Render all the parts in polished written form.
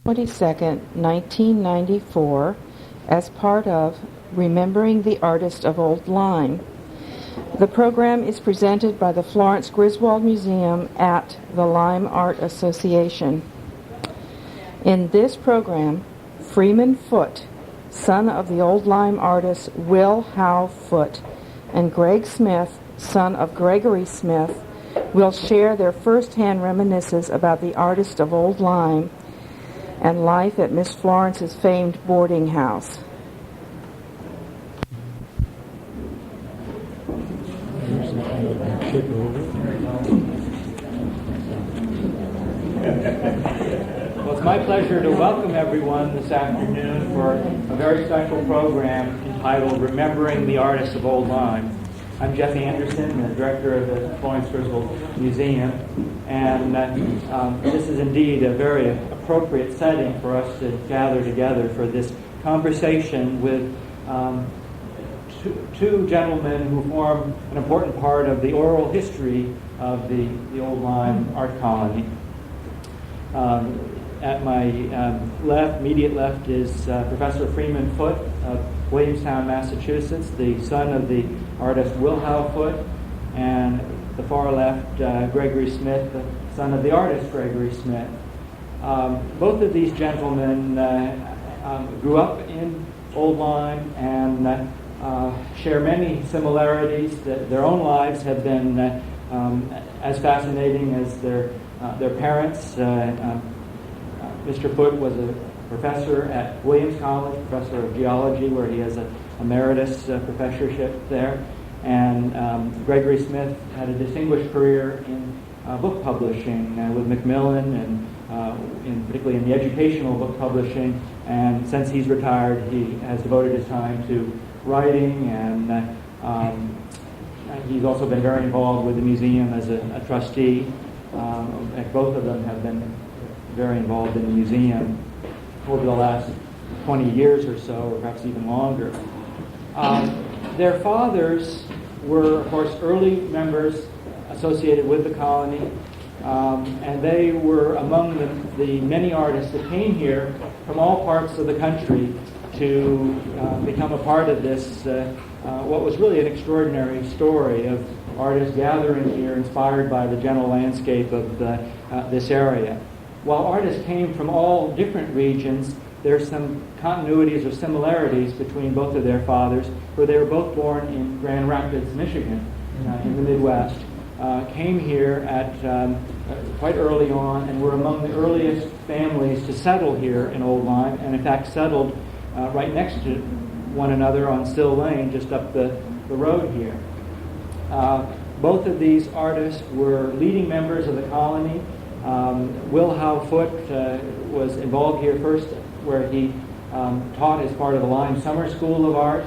22nd, 1994, as part of Remembering the Artist of Old Lyme. The program is presented by the Florence Griswold Museum at the Lyme Art Association. In this program, Freeman Foote, son of the Old Lyme artist Howe Foote, and Greg Smith, son of Gregory Smith, will share their first-hand reminiscences about the artist of Old Lyme and life at Miss Florence's famed boarding house. Well, it's my pleasure to welcome everyone this afternoon for a very special program entitled Remembering the Artist of Old Lyme. I'm Jeff Anderson, the director of the Florence Griswold Museum, and this is indeed a very appropriate setting for us to gather together for this conversation with two gentlemen who form an important part of the oral history of the Old Lyme art colony. At my immediate left, is Professor Freeman Foote of Williamstown, Massachusetts, the son of the artist Howe Foote, and the far left, Gregory Smith, the son of the artist Gregory Smith. Both of these gentlemen grew up in Old Lyme and share many similarities. Their own lives have been as fascinating as their parents. Mr. Foote was a professor at Williams College, professor of geology, where he has a emeritus professorship there. And Gregory Smith had a distinguished career in book publishing with Macmillan, and particularly in the educational book publishing. And since he's retired, he has devoted his time to writing, and he's also been very involved with the museum as a trustee. Both of them have been very involved in the museum over the last 20 years or so, or perhaps even longer. Their fathers were, of course, early members associated with the colony, and they were among the many artists that came here from all parts of the country to become a part of this, what was really an extraordinary story of artists gathering here inspired by the general landscape of this area. While artists came from all different regions, there's some continuities or similarities between both of their fathers, where they were both born in Grand Rapids, Michigan, in the Midwest, came here at quite early on and were among the earliest families to settle here in Old Lyme, and in fact settled right next to one another on Still Lane, just up the road here. Both of these artists were leading members of the colony. Howe Foote was involved here first, where he taught as part of the Lyme Summer School of Art.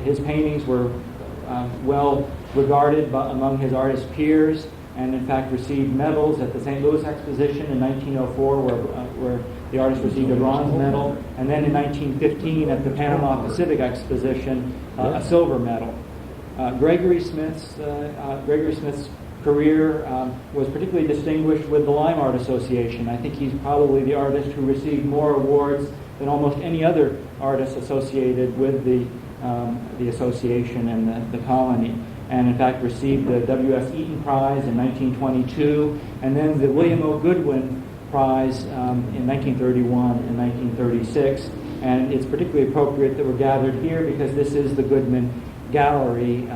His paintings were well regarded among his artist peers, and in fact received medals at the St. Louis Exposition in 1904, where the artist received a bronze medal, and then in 1915 at the Panama Pacific Exposition, a silver medal. Gregory Smith's career was particularly distinguished with the Lyme Art Association. I think he's probably the artist who received more awards than almost any other artist associated with the association and the colony, and in fact received the W.S. Eaton Prize in 1922, and then the William O. Goodwin Prize in 1931 and 1936. And it's particularly appropriate that we're gathered here because this is the Goodman Gallery,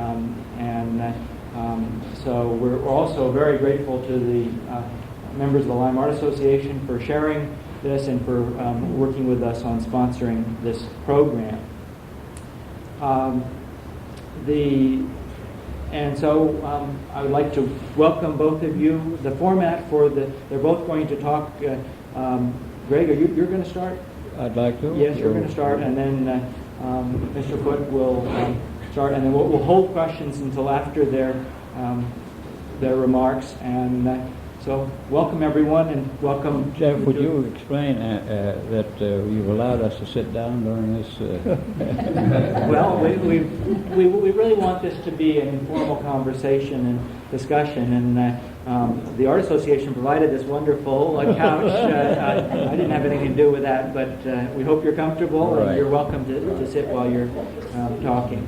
so we're also very grateful to the members of the Lyme Art Association for sharing this and for working with us on sponsoring this program. I would like to welcome both of you. The format they're both going to talk. Greg, you're going to start? I'd like to. Yes, you're going to start, and then Mr. Foote will start, and then we'll hold questions until after their remarks. And so, welcome everyone, and welcome. Jeff, would you explain that you've allowed us to sit down during this? Well, we really want this to be an informal conversation and discussion, and The Art Association provided this wonderful couch. I didn't have anything to do with that, but we hope you're comfortable, and you're welcome to sit while you're talking.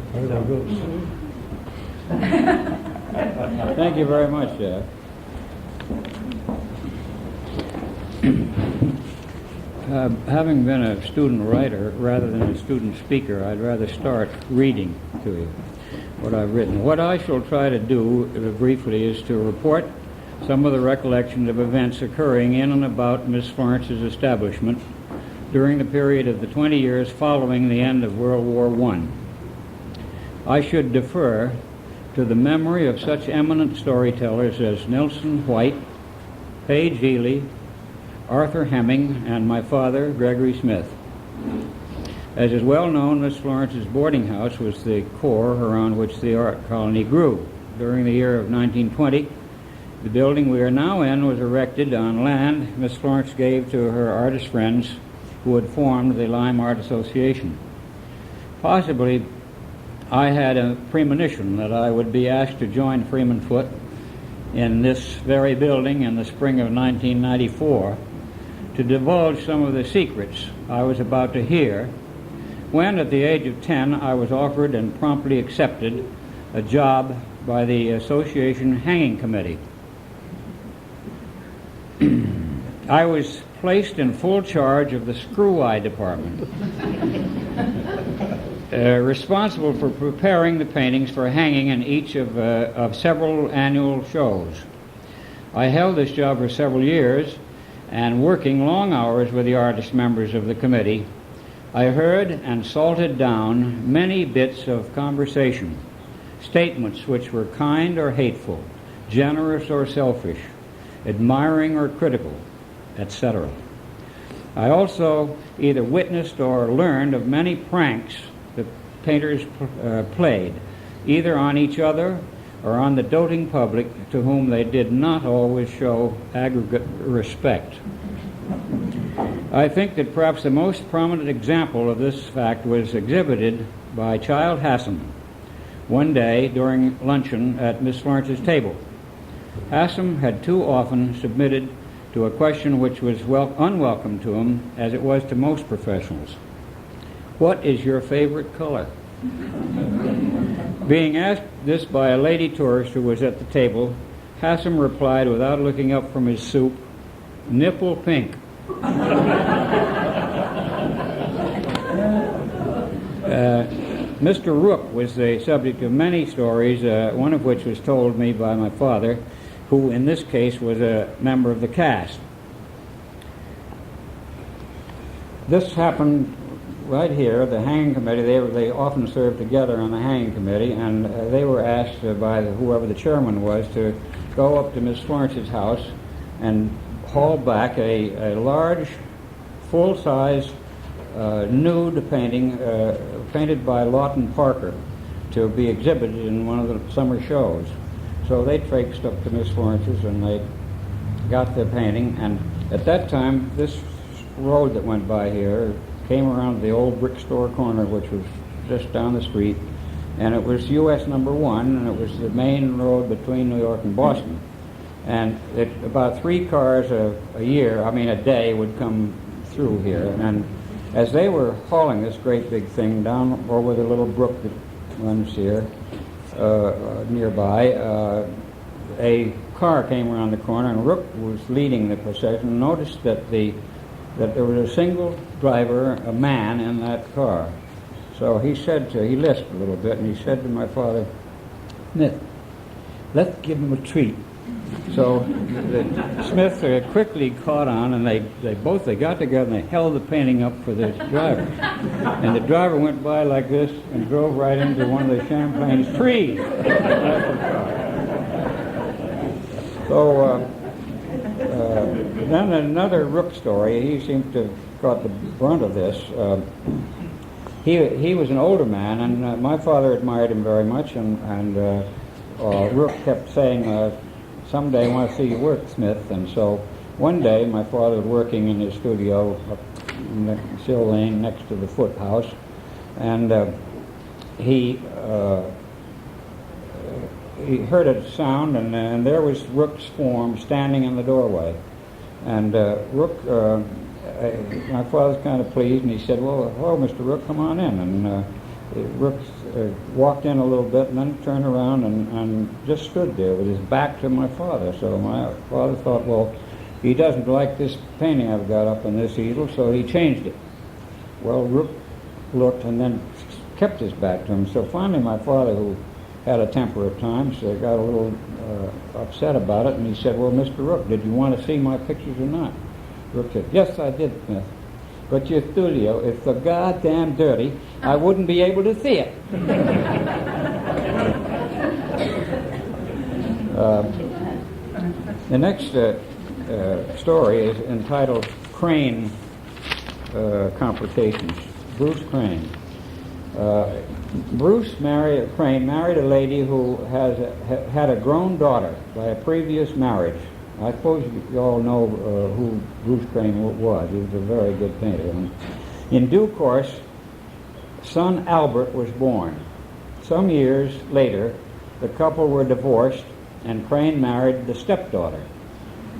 Thank you very much, Jeff. Having been a student writer rather than a student speaker, I'd rather start reading to you what I've written. What I shall try to do briefly is to report some of the recollections of events occurring in and about Miss Florence's establishment during the period of the 20 years following the end of World War I. I should defer to the memory of such eminent storytellers as Nelson White, Page Healy, Arthur Hemming, and my father, Gregory Smith. As is well known, Miss Florence's boarding house was the core around which the art colony grew. During the year of 1920, the building we are now in was erected on land Miss Florence gave to her artist friends who had formed the Lyme Art Association. Possibly, I had a premonition that I would be asked to join Freeman Foote in this very building in the spring of 1994 to divulge some of the secrets I was about to hear when, at the age of 10, I was offered and promptly accepted a job by the Association Hanging Committee. I was placed in full charge of the screw-eye department, responsible for preparing the paintings for hanging in each of several annual shows. I held this job for several years, and working long hours with the artist members of the committee, I heard and salted down many bits of conversation, statements which were kind or hateful, generous or selfish, admiring or critical, etc. I also either witnessed or learned of many pranks the painters played, either on each other or on the doting public, to whom they did not always show aggregate respect. I think that perhaps the most prominent example of this fact was exhibited by Childe Hassam one day during luncheon at Miss Florence's table. Hassam had too often submitted to a question which was unwelcome to him, as it was to most professionals. What is your favorite color? Being asked this by a lady tourist who was at the table, Hassam replied without looking up from his soup, "Nipple pink." Mr. Rook was the subject of many stories, one of which was told me by my father, who in this case was a member of the cast. This happened right here, the hanging committee. They often served together on the hanging committee, and they were asked by whoever the chairman was to go up to Miss Florence's house and haul back a large, full-size nude painting painted by Lawton Parker to be exhibited in one of the summer shows. So they traipsed up to Miss Florence's and they got the painting, and at that time this road that went by here came around the old brick store corner, which was just down the street, and it was US number 1, and it was the main road between New York and Boston. And about 3 cars a day would come through here, and as they were hauling this great big thing down over the little brook that runs here nearby, a car came around the corner, and Rook was leading the procession, and noticed that there was a single driver, a man, in that car. So he lisped a little bit, and he said to my father, "Smith, let's give him a treat." So Smith quickly caught on, and they got together and they held the painting up for the driver. And the driver went by like this and drove right into one of the Champlain's trees. So then another Rook story. He seemed to have caught the brunt of this. He was an older man, and my father admired him very much, and Rook kept saying, "Someday I want to see you work, Smith." And so one day my father was working in his studio up in the Sill Lane next to the Foote house, and he he heard a sound, and there was Rook's form standing in the doorway. And Rook, my father's kind of pleased, and he said, "Well, hello, Mr. Rook, come on in." And Rook walked in a little bit and then turned around and just stood there with his back to my father. So my father thought, well, he doesn't like this painting I've got up on this easel, so he changed it. Well, Rook looked and then kept his back to him. So finally my father, who had a temper at times, got a little upset about it, and he said, "Well, Mr. Rook, did you want to see my pictures or not?" Rook said, "Yes, I did, Smith. But your studio is so goddamn dirty, I wouldn't be able to see it." The next story is entitled Crane Complications. Bruce Crane. Bruce Crane married a lady who had a grown daughter by a previous marriage. I suppose you all know who Bruce Crane was. He was a very good painter. And in due course, son Albert was born. Some years later, the couple were divorced, and Crane married the stepdaughter.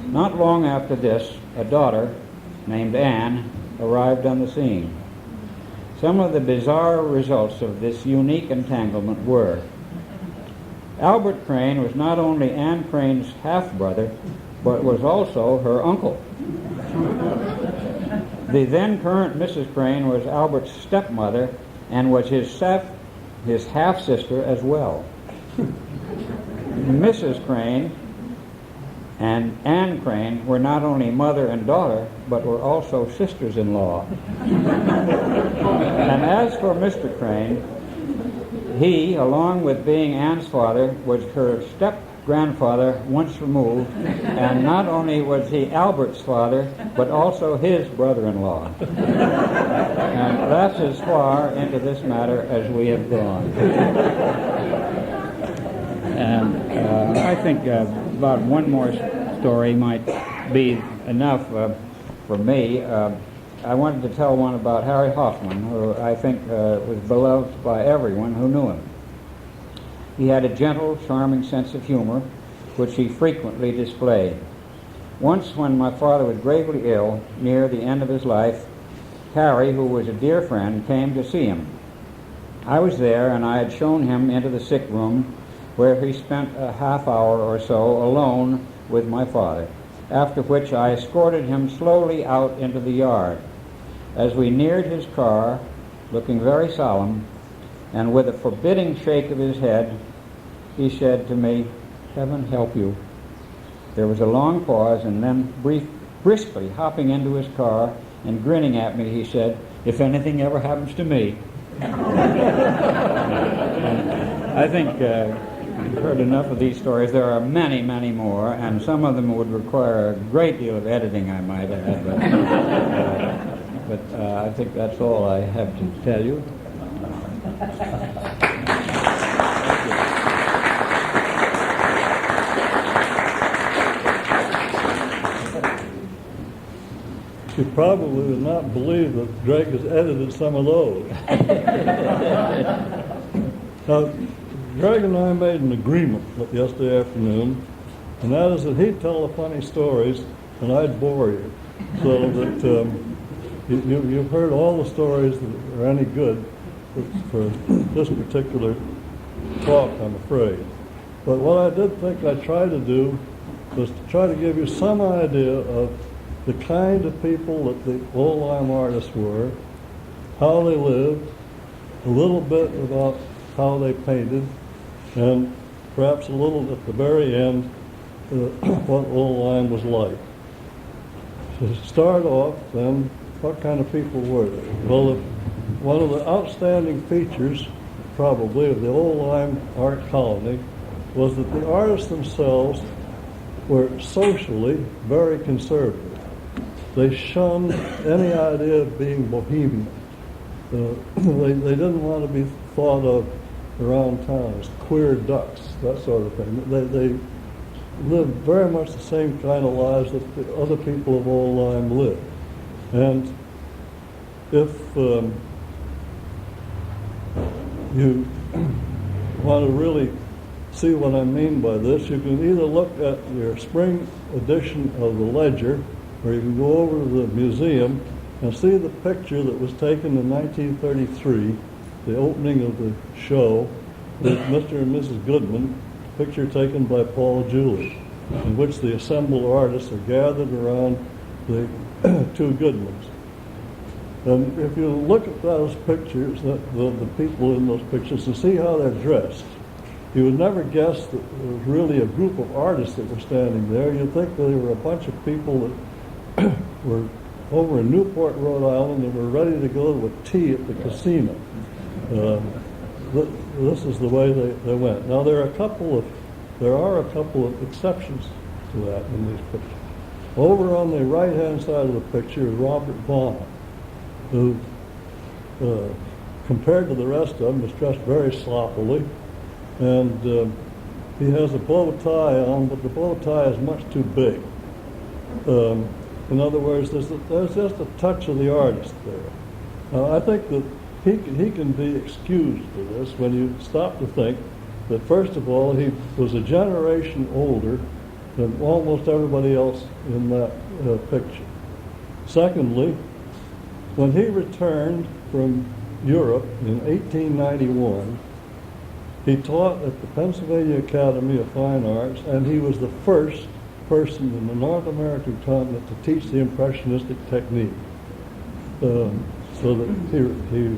Not long after this, a daughter named Anne arrived on the scene. Some of the bizarre results of this unique entanglement were: Albert Crane was not only Anne Crane's half-brother, but was also her uncle. The then current Mrs. Crane was Albert's stepmother and was his half-sister as well. Mrs. Crane and Anne Crane were not only mother and daughter, but were also sisters-in-law. And as for Mr. Crane, he, along with being Anne's father, was her step-grandfather once removed, and not only was he Albert's father, but also his brother-in-law. And that's as far into this matter as we have gone. And I think about one more story might be enough for me. I wanted to tell one about Harry Hoffman, who I think was beloved by everyone who knew him. He had a gentle, charming sense of humor, which he frequently displayed. Once, when my father was gravely ill, near the end of his life, Harry, who was a dear friend, came to see him. I was there, and I had shown him into the sick room, where he spent a half hour or so alone with my father, after which I escorted him slowly out into the yard. As we neared his car, looking very solemn, and with a forbidding shake of his head, he said to me, "Heaven help you." There was a long pause, and then briskly hopping into his car and grinning at me, he said, "If anything ever happens to me." I think you've heard enough of these stories. There are many, many more, and some of them would require a great deal of editing, I might add. But I think that's all I have to tell you. You probably would not believe that Greg has edited some of those. Now, Greg and I made an agreement yesterday afternoon, and that is that he'd tell the funny stories and I'd bore you, so that you've heard all the stories that are any good for this particular talk, I'm afraid. But what I did think I'd try to do was to try to give you some idea of the kind of people that the Old Lyme artists were, how they lived, a little bit about how they painted, and perhaps a little at the very end what Old Lyme was like. To start off, then, what kind of people were they? Well, one of the outstanding features, probably, of the Old Lyme art colony was that the artists themselves were socially very conservative. They shunned any idea of being bohemian. They didn't want to be thought of around town as queer ducks, that sort of thing. They lived very much the same kind of lives that the other people of Old Lyme lived. And if you want to really see what I mean by this, you can either look at your spring edition of the Ledger, or you can go over to the museum and see the picture that was taken in 1933, the opening of the show, with Mr. and Mrs. Goodman, picture taken by Paul Julie, in which the assembled artists are gathered around the two Goodmans. And if you look at those pictures, the people in those pictures, and see how they're dressed, you would never guess that it was really a group of artists that were standing there. You'd think that they were a bunch of people that were over in Newport, Rhode Island, and were ready to go to a tea at the casino. This is the way they went. Now there are a couple of exceptions to that in these pictures. Over on the right-hand side of the picture is Robert Vonnoh, who, compared to the rest of them, is dressed very sloppily, and he has a bow tie on, but the bow tie is much too big. In other words, there's just a touch of the artist there. I think that he can be excused for this when you stop to think that, first of all, he was a generation older than almost everybody else in that picture. Secondly, when he returned from Europe in 1891, he taught at the Pennsylvania Academy of Fine Arts, and he was the first person in the North American continent to teach the Impressionistic technique. So that he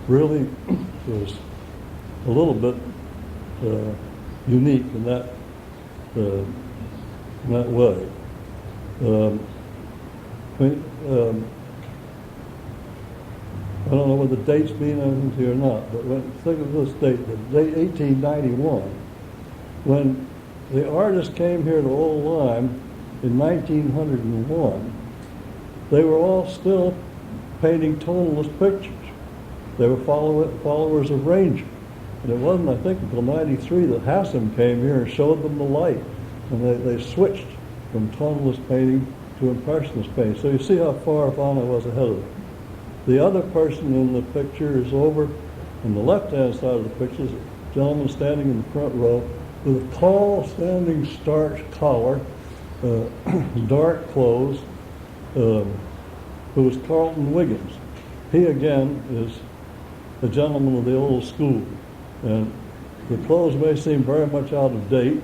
really was a little bit unique in that way. I don't know whether the dates mean anything to you or not, but think of this date, the date 1891, when the artists came here to Old Lyme in 1901, they were all still painting tonalist pictures. They were followers of Ranger. And it wasn't, I think, until 93 that Hassam came here and showed them the light. And they switched from tonalist painting to Impressionist painting. So you see how far Vonnoh was ahead of them. The other person in the picture is over on the left-hand side of the picture, is a gentleman standing in the front row with a tall, standing, starched collar, dark clothes, who is Carleton Wiggins. He, again, is a gentleman of the old school. And the clothes may seem very much out of date,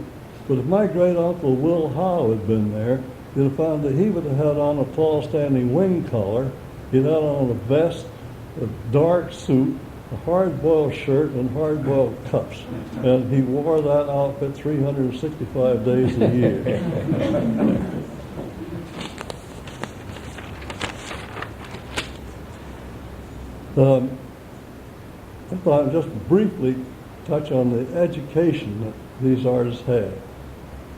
but if my great-uncle Will Howe had been there, you'd have found that he would have had on a tall, standing wing collar. He'd had on a vest, a dark suit, a hard-boiled shirt, and hard-boiled cuffs. And he wore that outfit 365 days a year. I thought I'd just briefly touch on the education that these artists had.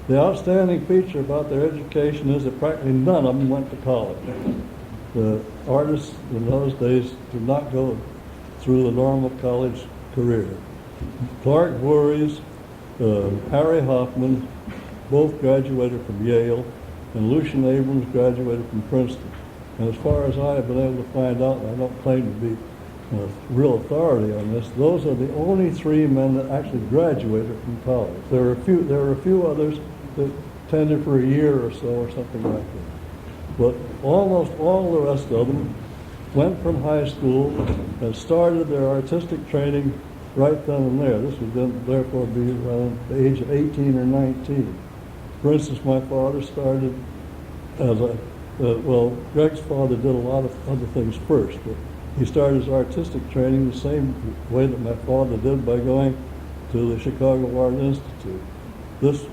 The outstanding feature about their education is that practically none of them went to college. The artists in those days did not go through the normal college career. Clark Voorhees, Harry Hoffman, both graduated from Yale, and Lucian Abrams graduated from Princeton. And as far as I have been able to find out, and I don't claim to be real authority on this, those are the only three men that actually graduated from college. There were a few others that attended for a year or so or something like that. But almost all the rest of them went from high school and started their artistic training right then and there. This would then therefore be around the age of 18 or 19. For instance, my father started as Greg's father did a lot of other things first, but he started his artistic training the same way that my father did, by going to the Chicago Art Institute. This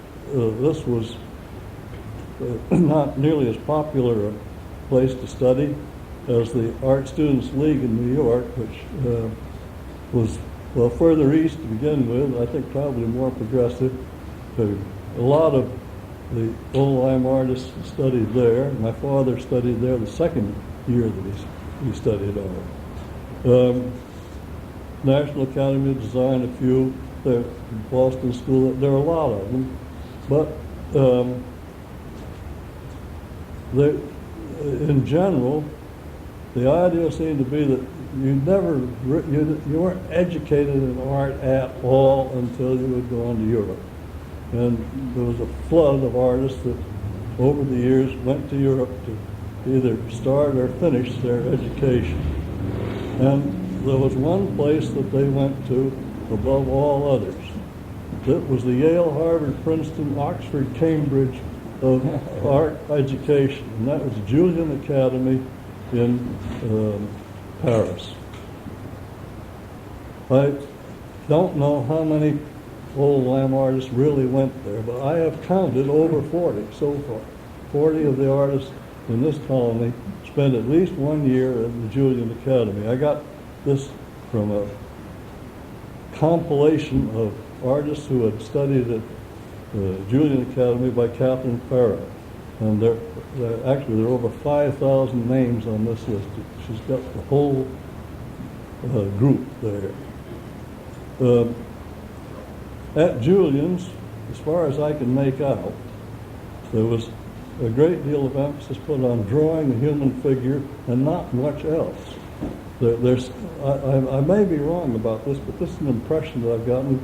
was not nearly as popular a place to study as the Art Students League in New York, which was, further east to begin with, I think probably more progressive. A lot of the Old Lyme artists studied there. My father studied there the second year that he studied art. National Academy of Design, a few, the Boston School, there are a lot of them. But in general, the idea seemed to be that you weren't educated in art at all until you had gone to Europe. And there was a flood of artists that over the years went to Europe to either start or finish their education. And there was one place that they went to above all others. It was the Yale, Harvard, Princeton, Oxford, Cambridge of art education, and that was Julian Academy in Paris. I don't know how many Old Lyme artists really went there, but I have counted over 40 so far. 40 of the artists in this colony spent at least 1 year in the Julian Academy. I got this from a compilation of artists who had studied at the Julian Academy by Catherine Farrar. And there are over 5,000 names on this list. She's got the whole group there. At Julian's, as far as I can make out, there was a great deal of emphasis put on drawing the human figure and not much else. I may be wrong about this, but this is an impression that I've gotten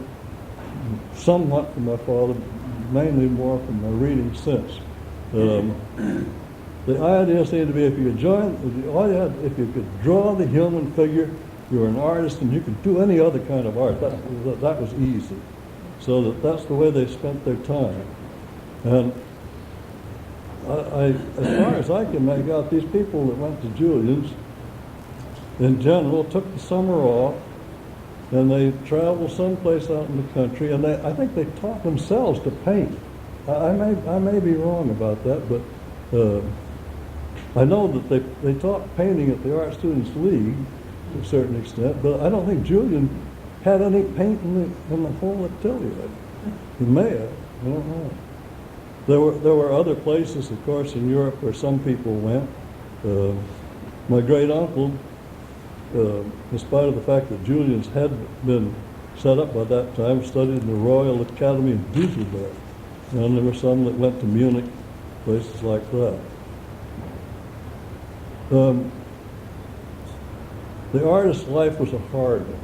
somewhat from my father, mainly more from my reading since. The idea seemed to be if you could draw the human figure, you were an artist and you could do any other kind of art. That was easy. So that's the way they spent their time. And as far as I can make out, these people that went to Julian's, in general, took the summer off, and they traveled someplace out in the country, and I think they taught themselves to paint. I may be wrong about that, but I know that they taught painting at the Art Students League to a certain extent, but I don't think Julian had any paint in the whole atelier. He may have. I don't know. There were other places, of course, in Europe where some people went. My great uncle, in spite of the fact that Julian's had been set up by that time, studied in the Royal Academy in Düsseldorf. And there were some that went to Munich, places like that. The artist's life was a hard one.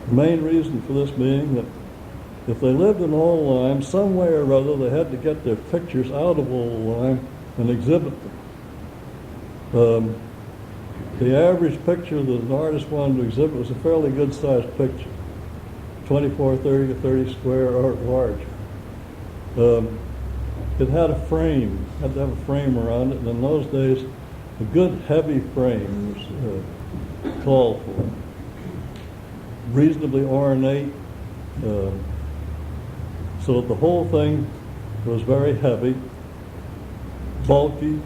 The main reason for this being that if they lived in Old Lyme, some way or other they had to get their pictures out of Old Lyme and exhibit them. The average picture that an artist wanted to exhibit was a fairly good-sized picture, 24, 30, or 30 square or larger. It had a frame, had to have a frame around it, and in those days a good heavy frame was called for. Reasonably ornate, so that the whole thing was very heavy, bulky,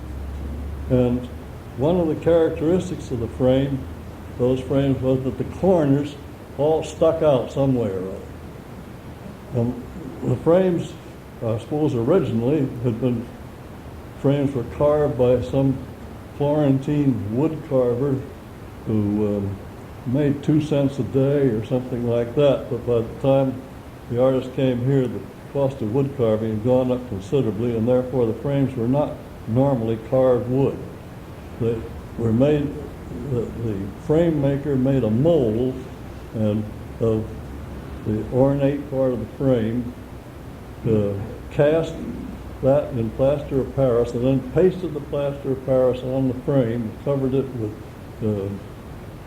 and one of the characteristics of the frame, those frames, was that the corners all stuck out some way or other. The frames, I suppose originally, frames were carved by some Florentine wood carver who made 2 cents a day or something like that, but by the time the artist came here, the cost of wood carving had gone up considerably, and therefore the frames were not normally carved wood. They were made, the frame maker made a mold and of the ornate part of the frame, cast that in plaster of Paris, and then pasted the plaster of Paris on the frame, covered it with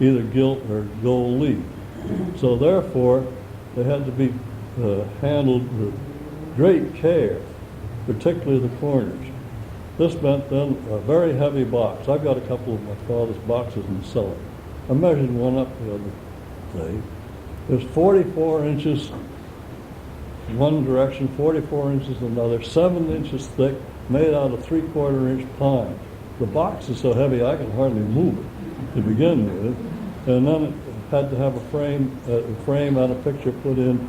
either gilt or gold leaf. So therefore, they had to be handled with great care, particularly the corners. This meant then a very heavy box. I've got a couple of my father's boxes in the cellar. I measured one up the other day. There's 44 inches one direction, 44 inches another, 7 inches thick, made out of 3/4 inch pine. The box is so heavy I can hardly move it to begin with, and then it had to have a frame and a picture put in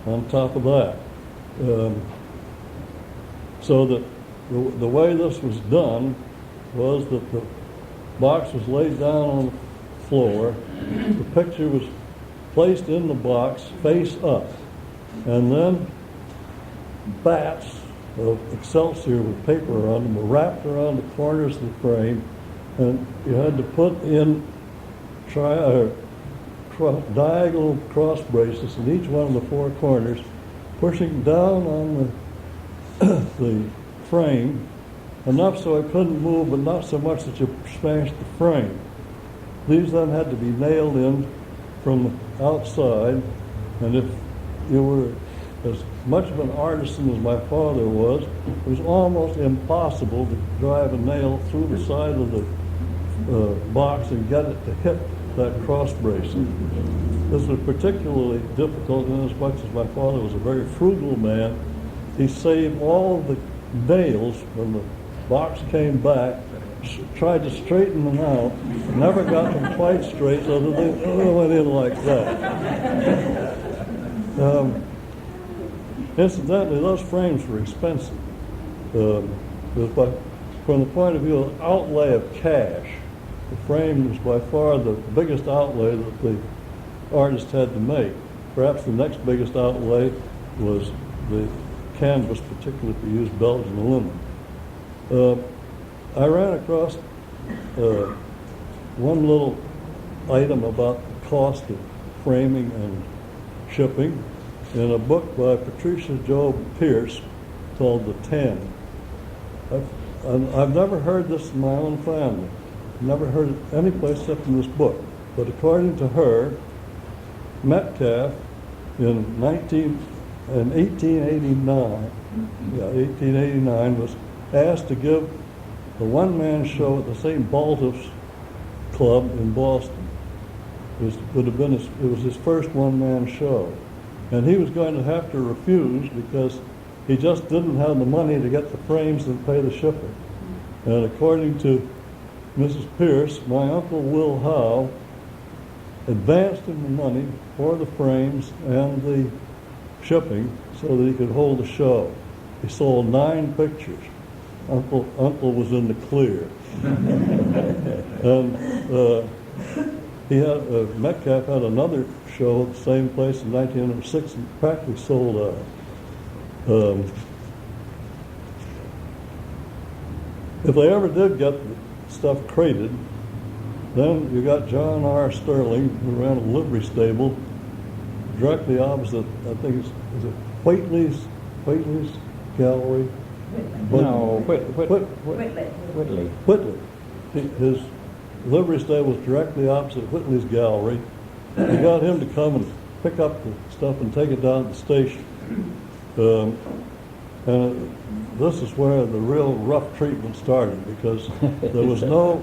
on top of that. So that the way this was done was that the box was laid down on the floor, the picture was placed in the box face up, and then bats of excelsior with paper around them were wrapped around the corners of the frame, and you had to put in diagonal cross braces in each one of the four corners, pushing down on the frame enough so it couldn't move, but not so much that you smashed the frame. These then had to be nailed in from the outside, and if you were as much of an artisan as my father was, it was almost impossible to drive a nail through the side of the box and get it to hit that cross bracing. This was particularly difficult in as much as my father was a very frugal man. He saved all of the nails when the box came back, tried to straighten them out, never got them quite straight, so that they went in like that. Incidentally, those frames were expensive. From the point of view of outlay of cash, the frame was by far the biggest outlay that the artist had to make. Perhaps the next biggest outlay was the canvas, particularly if you used Belgian linen. I ran across one little item about the cost of framing and shipping in a book by Patricia Job Pierce called The Ten. I've never heard this in my own family. Never heard it any place except in this book. But according to her, Metcalf in 1889 was asked to give a one-man show at the St. Baltus Club in Boston. It was his first one-man show. And he was going to have to refuse because he just didn't have the money to get the frames and pay the shipper. And according to Mrs. Pierce, my Uncle Will Howe advanced him the money for the frames and the shipping so that he could hold the show. He sold 9 pictures. Uncle was in the clear. And Metcalf had another show at the same place in 1906 and practically sold out. If they ever did get the stuff crated, then you got John R. Sterling, who ran a livery stable directly opposite, I think is it Whately's Gallery? No, Whitley. His livery stable was directly opposite Whitley's Gallery. They got him to come and pick up the stuff and take it down to the station. And this is where the real rough treatment started, because there was no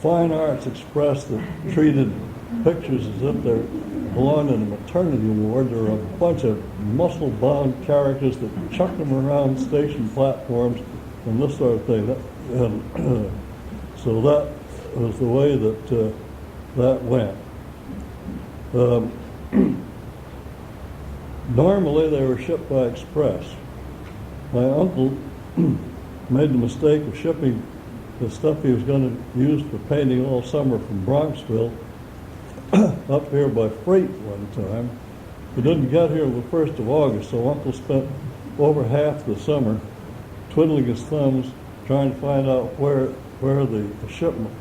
Fine Arts Express that treated pictures as if they belonged in a maternity ward. There were a bunch of muscle-bound characters that chucked them around station platforms and this sort of thing. So that was the way that that went. Normally they were shipped by express. My uncle made the mistake of shipping the stuff he was going to use for painting all summer from Bronxville up here by freight one time. He didn't get here until the 1st of August, so Uncle spent over half the summer twiddling his thumbs trying to find out where the shipment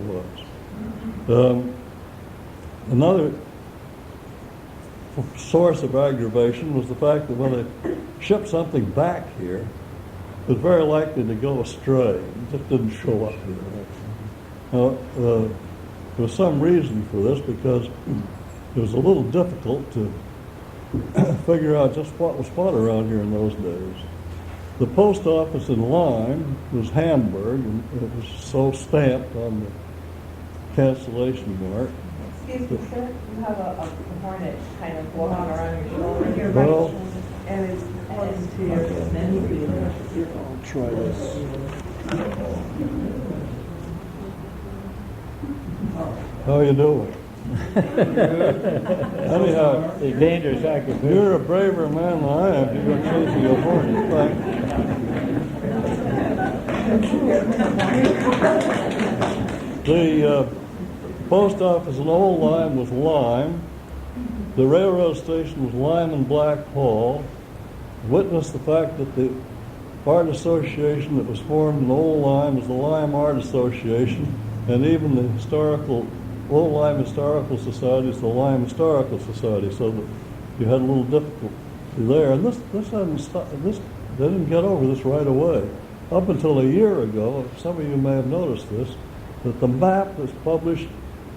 was. Another source of aggravation was the fact that when they shipped something back here, it was very likely to go astray. It just didn't show up here. Now, there was some reason for this, because it was a little difficult to figure out just what was what around here in those days. The post office in Lyme was Hamburg, and it was so stamped on the cancellation mark. Excuse me, sir, you have a hornet kind of walking around your shoulder here, Well, right? And it's close to your I'll try this. How you doing? Anyhow, it's dangerous occupation. you're a braver man than I am. You're going to chase your hornet. The post office in Old Lyme was Lyme. The railroad station was Lyme and Black Hall. Witness the fact that the art association that was formed in Old Lyme was the Lyme Art Association, and even the Old Lyme Historical Society is the Lyme Historical Society, so that you had a little difficulty there. And they didn't get over this right away. Up until a year ago, some of you may have noticed this, that the map was published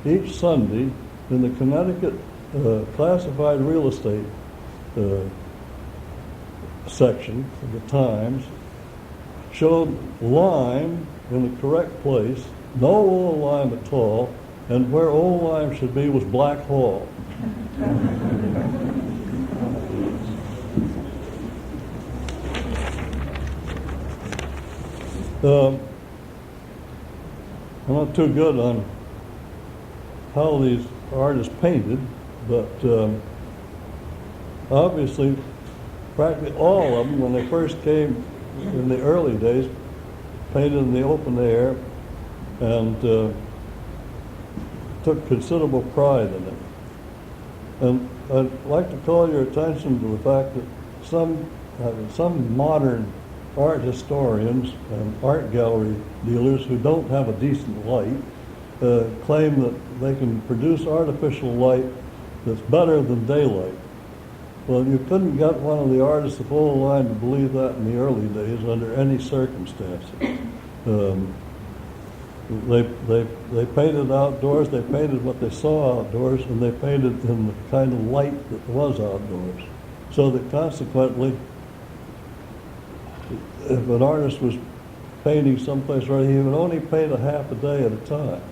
each Sunday in the Connecticut Classified Real Estate section of the Times showed Lyme in the correct place, no Old Lyme at all, and where Old Lyme should be was Black Hall. I'm not too good on how these artists painted, but obviously practically all of them, when they first came in the early days, painted in the open air and took considerable pride in it. And I'd like to call your attention to the fact that some modern art historians and art gallery dealers who don't have a decent light claim that they can produce artificial light that's better than daylight. Well, you couldn't get one of the artists of Old Lyme to believe that in the early days under any circumstances. They painted outdoors, they painted what they saw outdoors, and they painted in the kind of light that was outdoors. So that consequently, if an artist was painting someplace where he would only paint a half a day at a time,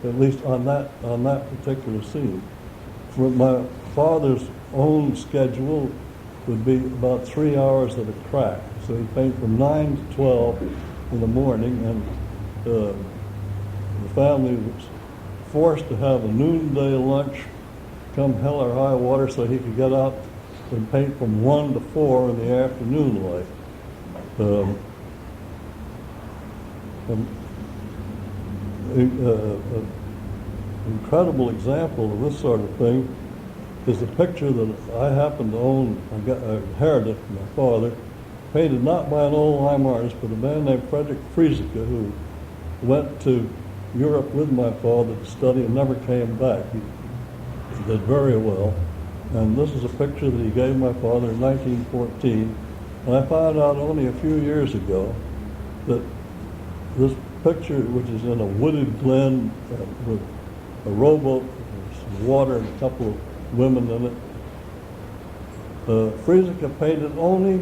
at least on that particular scene. For my father's own schedule would be about 3 hours at a crack. So he'd paint from 9 to 12 in the morning, and the family was forced to have a noonday lunch come hell or high water so he could get out and paint from 1 to 4 in the afternoon light. An incredible example of this sort of thing is a picture that I happen to own. I inherited from my father, painted not by an Old Lyme artist, but a man named Frederick Friesica, who went to Europe with my father to study and never came back. He did very well. And this is a picture that he gave my father in 1914. And I found out only a few years ago that this picture, which is in a wooded glen with a rowboat, some water, and a couple of women in it, Friesica painted only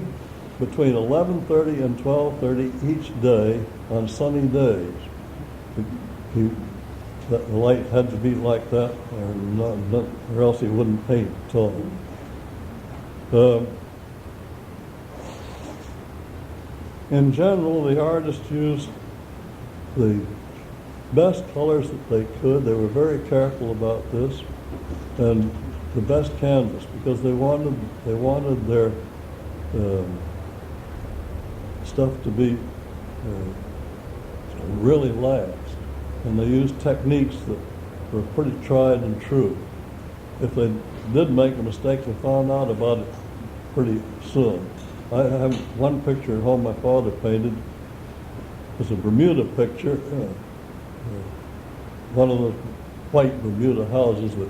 between 11:30 and 12:30 each day on sunny days. The light had to be like that, or else he wouldn't paint at all. In general, the artists used the best colors that they could. They were very careful about this, and the best canvas, because they wanted their stuff to be really last. And they used techniques that were pretty tried and true. If they did make a mistake, they found out about it pretty soon. I have one picture at home my father painted. It's a Bermuda picture, one of those white Bermuda houses that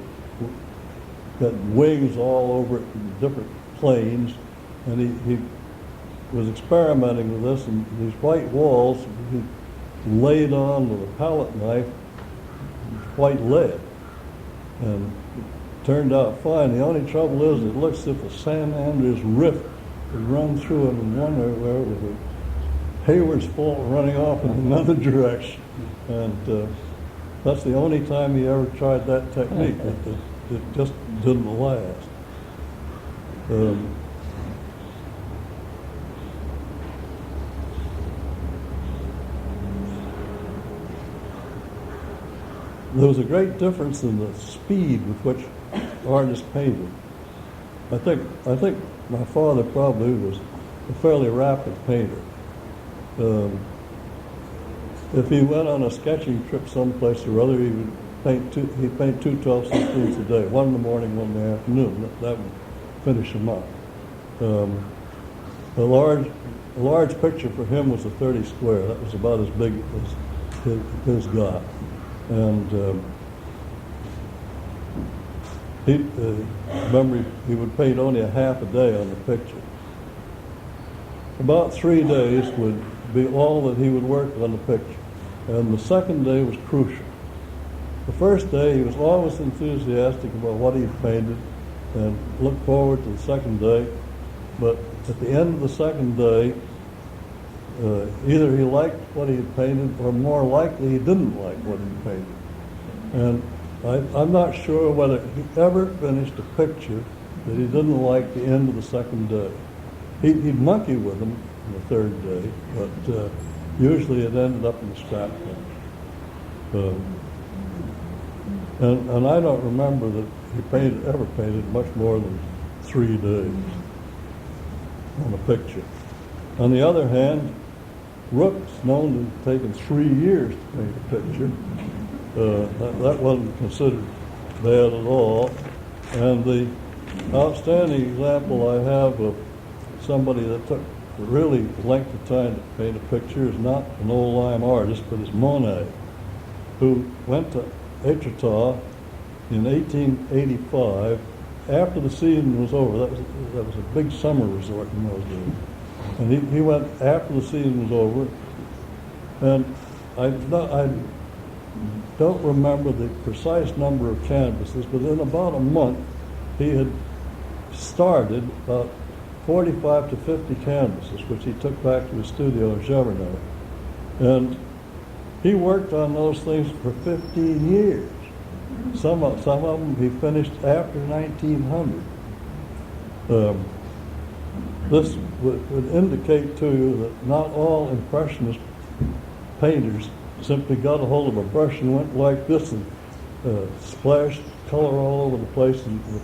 got wings all over it in different planes, and he was experimenting with this, and these white walls he laid on with a palette knife white lead, and it turned out fine. The only trouble is it looks as if a San Andreas rift would run through it in one area with a Hayward's fault running off in another direction, and that's the only time he ever tried that technique. It just didn't last. There was a great difference in the speed with which artists painted. I think my father probably was a fairly rapid painter. If he went on a sketching trip someplace or other, he'd paint two 12/16 a day, one in the morning, one in the afternoon. That would finish him up. A large picture for him was a 30 square. That was about as big as his got. And remember, he would paint only a half a day on the picture. About 3 days would be all that he would work on the picture. And the second day was crucial. The first day, he was always enthusiastic about what he had painted and looked forward to the second day. But at the end of the second day, either he liked what he had painted, or more likely he didn't like what he painted. And I'm not sure whether he ever finished a picture that he didn't like the end of the second day. He'd monkey with them on the third day, but usually it ended up in the scrap bin. And I don't remember that he ever painted much more than 3 days on a picture. On the other hand, Rook's known to have taken 3 years to paint a picture. That wasn't considered bad at all. And the outstanding example I have of somebody that took really length of time to paint a picture is not an Old Lyme artist, but is Monet, who went to Etretat in 1885 after the season was over. That was a big summer resort in those days. And he went after the season was over, and I don't remember the precise number of canvases, but in about a month he had started about 45 to 50 canvases, which he took back to his studio in Cheverny. And he worked on those things for 15 years. Some of them he finished after 1900. This would indicate to you that not all Impressionist painters simply got a hold of a brush and went like this and splashed color all over the place and the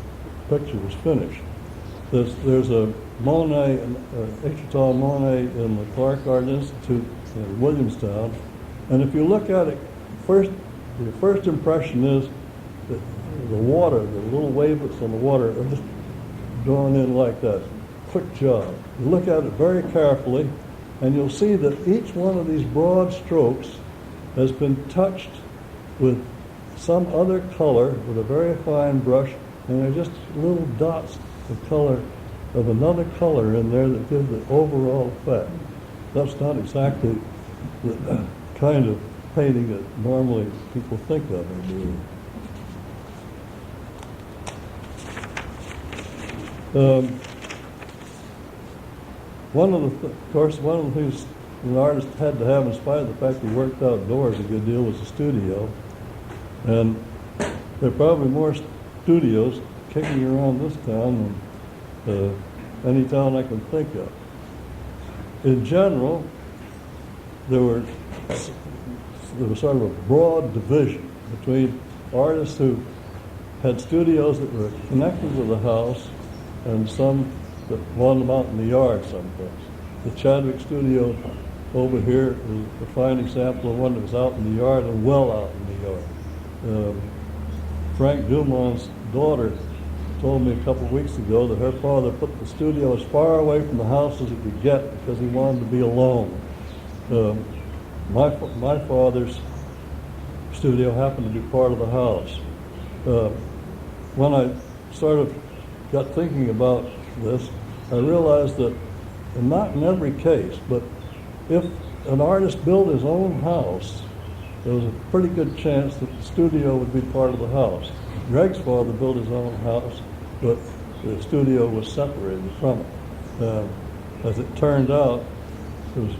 picture was finished. There's a Monet, Etretat Monet in the Clark Art Institute in Williamstown, and if you look at it, the first impression is that the water, the little wavelets on the water are just drawn in like that. Quick job. You look at it very carefully, and you'll see that each one of these broad strokes has been touched with some other color with a very fine brush, and they're just little dots of color of another color in there that give the overall effect. That's not exactly the kind of painting that normally people think of or do. One of the things an artist had to have, in spite of the fact he worked outdoors a good deal, was a studio. And there are probably more studios kicking around this town than any town I can think of. In general, there was sort of a broad division between artists who had studios that were connected with the house and some that wanted them out in the yard someplace. The Chadwick studio over here is a fine example of one that was out in the yard and well out in the yard. Frank Dumont's daughter told me a couple of weeks ago that her father put the studio as far away from the house as he could get because he wanted to be alone. My father's studio happened to be part of the house. When I sort of got thinking about this, I realized that, and not in every case, but if an artist built his own house, there was a pretty good chance that the studio would be part of the house. Greg's father built his own house, but the studio was separated from it. As it turned out, it was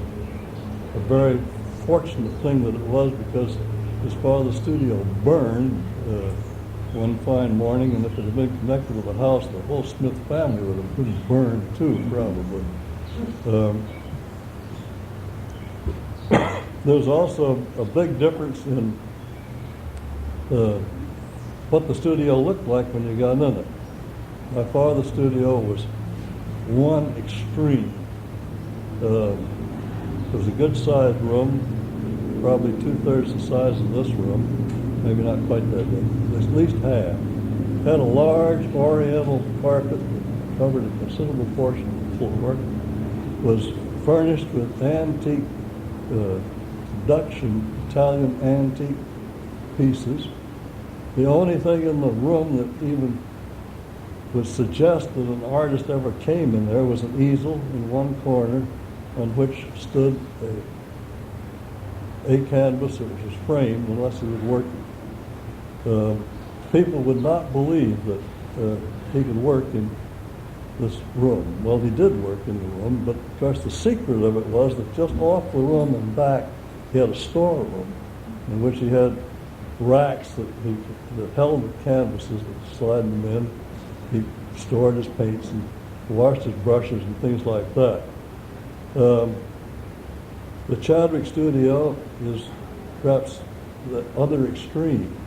a very fortunate thing that it was, because his father's studio burned one fine morning, and if it had been connected with the house, the whole Smith family would have been burned too, probably. There's also a big difference in what the studio looked like when you got in it. My father's studio was one extreme. It was a good-sized room, probably 2/3 the size of this room, maybe not quite that big, at least half. Had a large oriental carpet that covered a considerable portion of the floor. Was furnished with antique Dutch and Italian antique pieces. The only thing in the room that even would suggest that an artist ever came in there was an easel in one corner on which stood a canvas that was framed unless he was working. People would not believe that he could work in this room. Well, he did work in the room, but of course the secret of it was that just off the room and back, he had a storeroom in which he had racks that held the canvases and sliding them in. He stored his paints and washed his brushes and things like that. The Chadwick studio is perhaps the other extreme.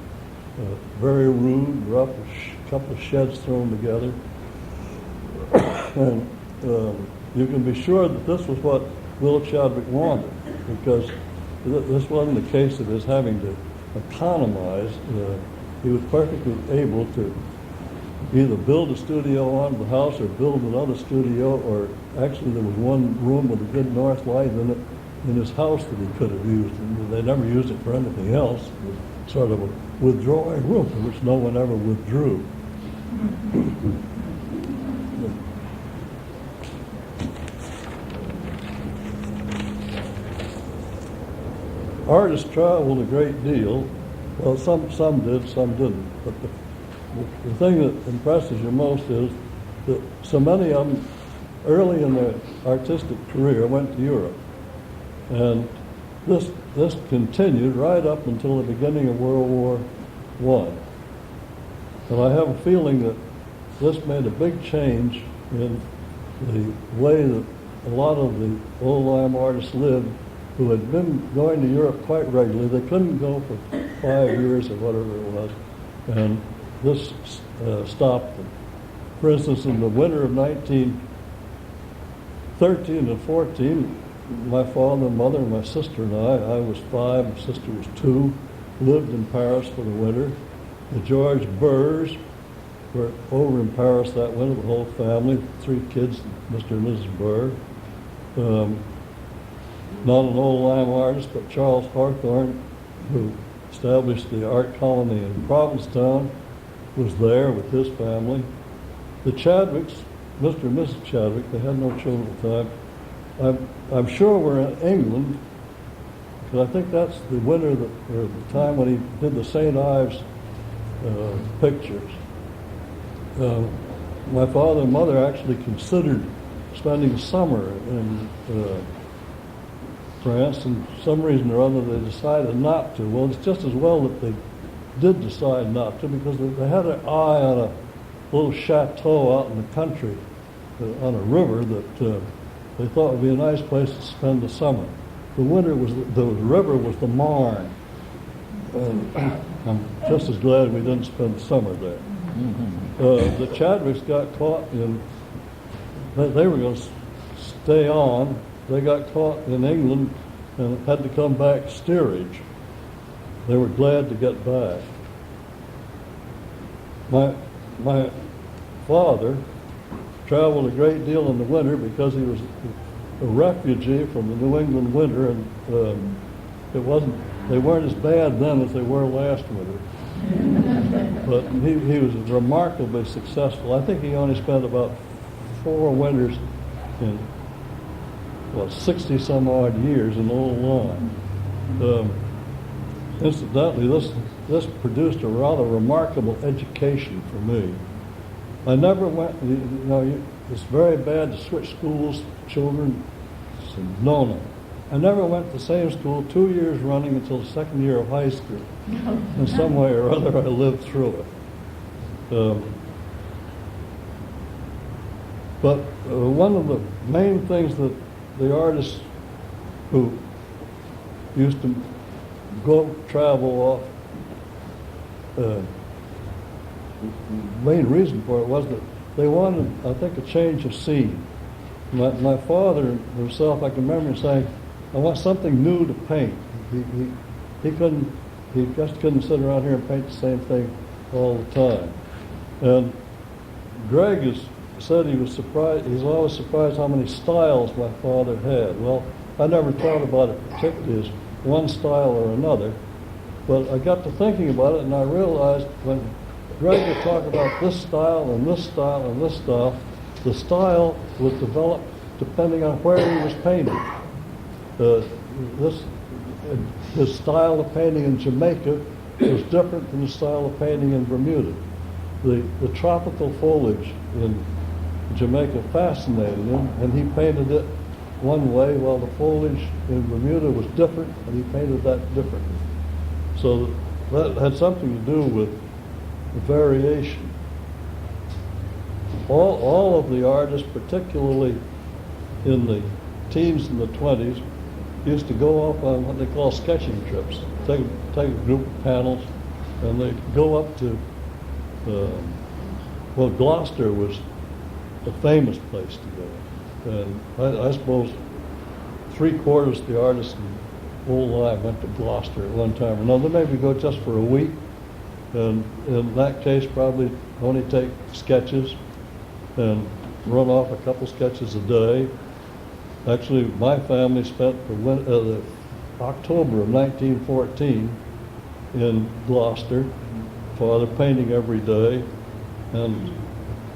Very rude, rough, a couple of sheds thrown together. And you can be sure that this was what Will Chadwick wanted, because this wasn't a case of his having to economize. He was perfectly able to either build a studio on the house or build another studio, or actually there was one room with a good north light in it in his house that he could have used, and they never used it for anything else. It was sort of a withdrawing room from which no one ever withdrew. Artists traveled a great deal. Well, some did, some didn't. But the thing that impresses you most is that so many of them, early in their artistic career, went to Europe. And this continued right up until the beginning of World War I. And I have a feeling that this made a big change in the way that a lot of the Old Lyme artists lived who had been going to Europe quite regularly. They couldn't go for 5 years or whatever it was, and this stopped them. For instance, in the winter of 1913 and 14, my father and mother and my sister and I was 5, my sister was 2, lived in Paris for the winter. The George Burrs were over in Paris that winter, the whole family, 3 kids, Mr. and Mrs. Burr. Not an Old Lyme artist, but Charles Hawthorne, who established the art colony in Provincetown, was there with his family. The Chadwicks, Mr. and Mrs. Chadwick, they had no children at the time. I'm sure we're in England, because I think that's the winter or the time when he did the St. Ives pictures. My father and mother actually considered spending summer in France, and for some reason or other they decided not to. Well, it's just as well that they did decide not to, because they had an eye on a little chateau out in the country on a river that they thought would be a nice place to spend the summer. The river was the Marne. I'm just as glad we didn't spend the summer there. The Chadwicks got caught in, they were going to stay on. They got caught in England and had to come back steerage. They were glad to get back. My father traveled a great deal in the winter because he was a refugee from the New England winter, and they weren't as bad then as they were last winter. But he was remarkably successful. I think he only spent about 4 winters in 60 some odd years in Old Lyme. Incidentally, this produced a rather remarkable education for me. I never went, it's very bad to switch schools, children, it's a no-no. I never went to the same school 2 years running until the second year of high school. In some way or other, I lived through it. But one of the main things that the artists who used to go travel off, main reason for it was that they wanted, I think, a change of scene. My father himself, I can remember him saying, I want something new to paint. He just couldn't sit around here and paint the same thing all the time. And Greg said he was surprised, he's always surprised how many styles my father had. Well, I never thought about it particularly as one style or another. But I got to thinking about it, and I realized when Greg would talk about this style and this style and this style, the style was developed depending on where he was painting. His style of painting in Jamaica was different from the style of painting in Bermuda. The tropical foliage in Jamaica fascinated him, and he painted it one way, while the foliage in Bermuda was different, and he painted that differently. So that had something to do with the variation. All of the artists, particularly in the teens and the 20s, used to go up on what they call sketching trips. Take a group of panels, and they go up to, Gloucester was a famous place to go. And I suppose 3/4 of the artists in Old Lyme went to Gloucester at one time or another. Maybe go just for a week, and in that case probably only take sketches and run off a couple sketches a day. Actually, my family spent the October of 1914 in Gloucester, Father painting every day, and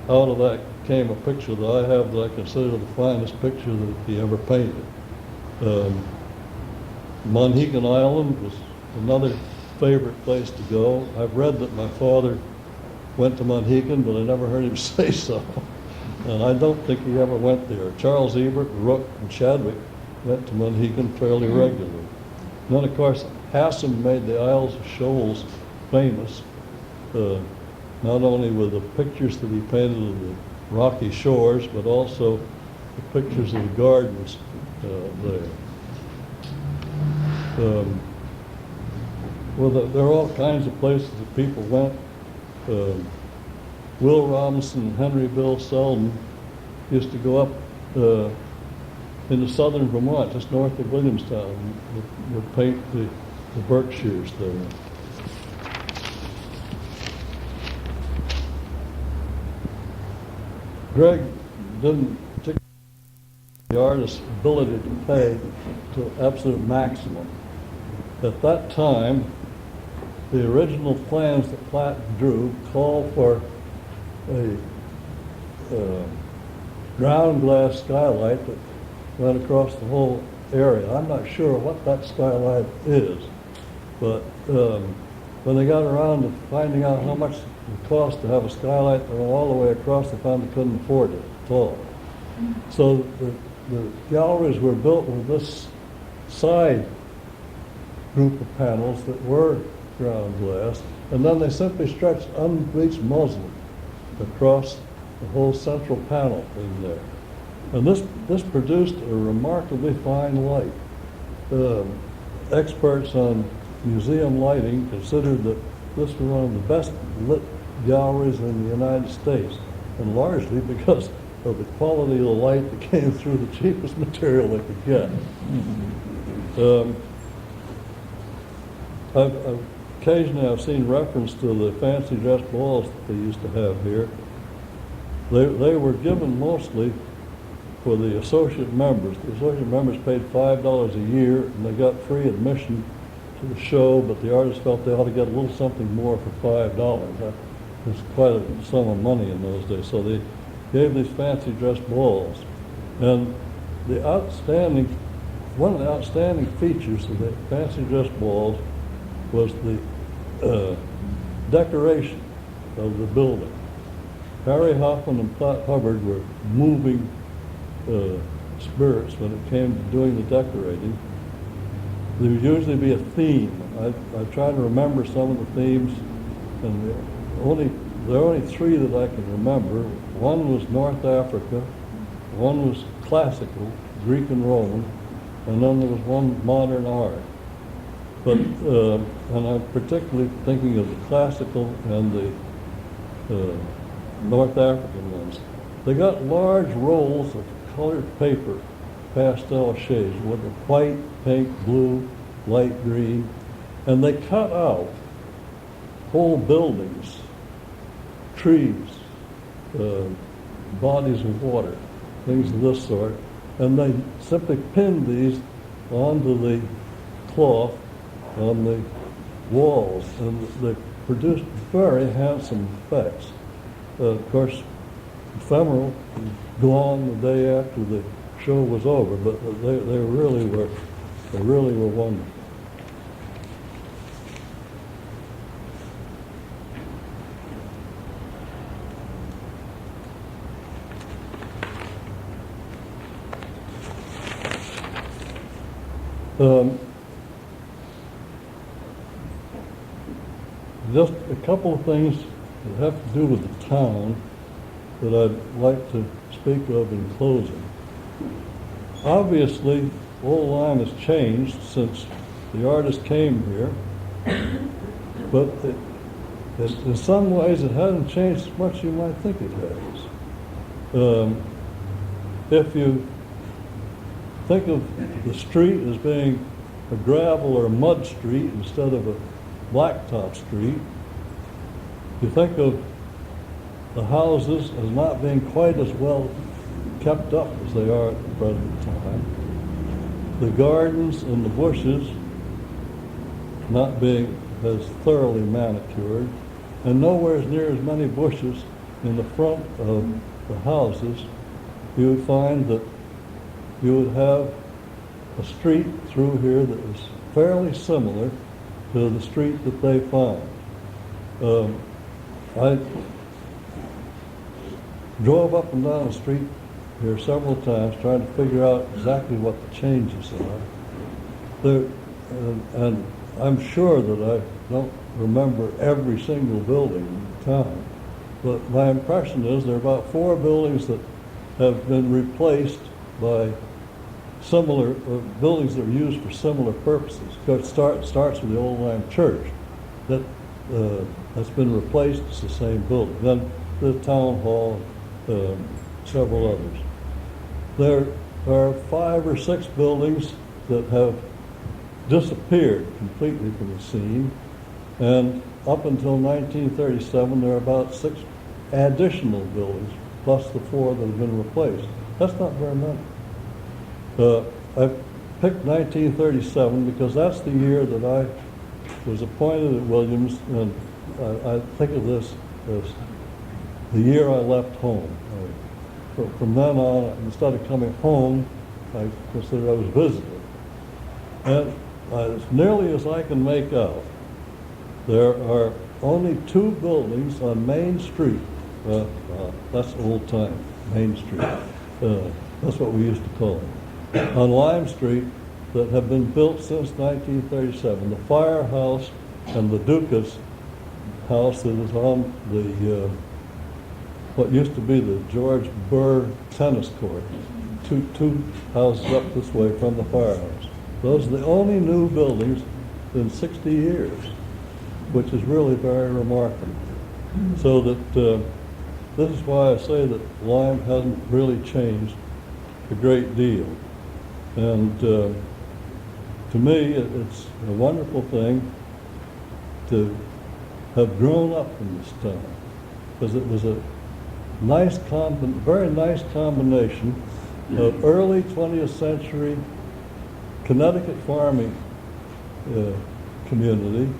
out of that came a picture that I have that I consider the finest picture that he ever painted. Monhegan Island was another favorite place to go. I've read that my father went to Monhegan, but I never heard him say so. And I don't think he ever went there. Charles Ebert, Rook, and Chadwick went to Monhegan fairly regularly. And then, of course, Hassam made the Isles of Shoals famous, not only with the pictures that he painted of the rocky shores, but also the pictures of the gardens there. There are all kinds of places that people went. Will Robinson and Henry Bill Selden used to go up into southern Vermont, just north of Williamstown, and would paint the Berkshires there. Greg didn't take the artist's ability to pay to absolute maximum. At that time, the original plans that Platt drew called for a ground glass skylight that went across the whole area. I'm not sure what that skylight is, but when they got around to finding out how much it would cost to have a skylight that went all the way across, they found they couldn't afford it at all. So the galleries were built with this side group of panels that were ground glass, and then they simply stretched unbleached muslin across the whole central panel in there. And this produced a remarkably fine light. Experts on museum lighting considered that this was one of the best lit galleries in the United States, and largely because of the quality of the light that came through the cheapest material they could get. Occasionally I've seen reference to the fancy dress balls that they used to have here. They were given mostly for the associate members. The associate members paid $5 a year, and they got free admission to the show, but the artists felt they ought to get a little something more for $5. That was quite a sum of money in those days. So they gave these fancy dress balls. And one of the outstanding features of the fancy dress balls was the decoration of the building. Harry Hoffman and Platt Hubbard were moving spirits when it came to doing the decorating. There would usually be a theme. I try to remember some of the themes, and there are only three that I can remember. One was North Africa, one was classical, Greek and Roman, and then there was one modern art. But and I'm particularly thinking of the classical and the North African ones. They got large rolls of colored paper, pastel shades, with the white, pink, blue, light green, and they cut out whole buildings, trees, bodies of water, things of this sort, and they simply pinned these onto the cloth on the walls, and they produced very handsome effects. Of course, ephemeral, gone the day after the show was over, but they really were wonderful. Just a couple of things that have to do with the town that I'd like to speak of in closing. Obviously, Old Lyme has changed since the artist came here, but in some ways it hasn't changed as much as you might think it has. If you think of the street as being a gravel or mud street instead of a blacktop street, you think of the houses as not being quite as well kept up as they are at the present time. The gardens and the bushes not being as thoroughly manicured, and nowhere near as many bushes in the front of the houses. You would find that you would have a street through here that was fairly similar to the street that they found. I drove up and down the street here several times trying to figure out exactly what the changes are. And I'm sure that I don't remember every single building in town, but my impression is there are about 4 buildings that have been replaced by similar buildings that are used for similar purposes. It starts with the Old Lyme Church. That's been replaced. It's the same building. Then the town hall, several others. There are 5 or 6 buildings that have disappeared completely from the scene, and up until 1937 there are about 6 additional buildings plus the 4 that have been replaced. That's not very many. I picked 1937 because that's the year that I was appointed at Williams, and I think of this as the year I left home. From then on, instead of coming home, I considered I was visiting. And as nearly as I can make out, there are only 2 buildings on Main Street. That's old time, Main Street. That's what we used to call it. On Lime Street, that have been built since 1937. The firehouse and the Dukas house that is on the what used to be the George Burr tennis court, two houses up this way from the firehouse. Those are the only new buildings in 60 years, which is really very remarkable. So that this is why I say that Lyme hasn't really changed a great deal. And to me, it's a wonderful thing to have grown up in this town, because it was a nice, very nice combination of early 20th century Connecticut farming community,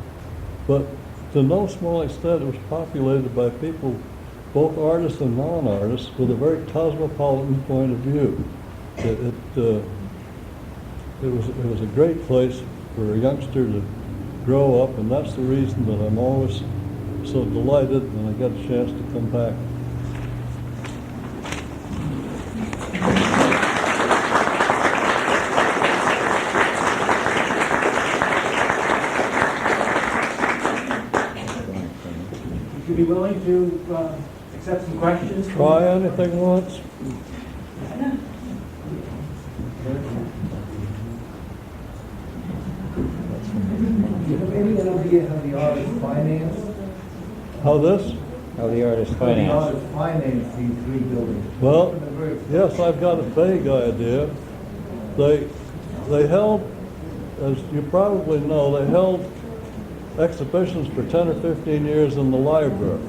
but to no small extent it was populated by people, both artists and non-artists, with a very cosmopolitan point of view. It was a great place for a youngster to grow up, and that's the reason that I'm always so delighted when I get a chance to come back. Would you be willing to accept some questions? Try anything once. Do you have any idea how the artist financed? How this? How the artist How the financed. artist financed these 3 buildings? Well, yes, I've got a vague idea. They held, as you probably know, they held exhibitions for 10 or 15 years in the library.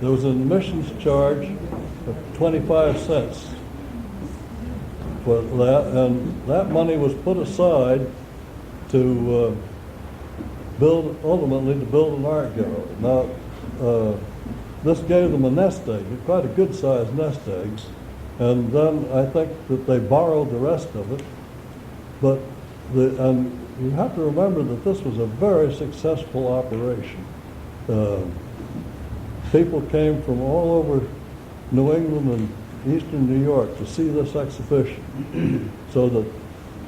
There was an admissions charge of 25 cents for that, and that money was put aside to ultimately to build an art gallery. Now, this gave them a nest egg, quite a good-sized nest egg, and then I think that they borrowed the rest of it. But and you have to remember that this was a very successful operation. People came from all over New England and eastern New York to see this exhibition. So that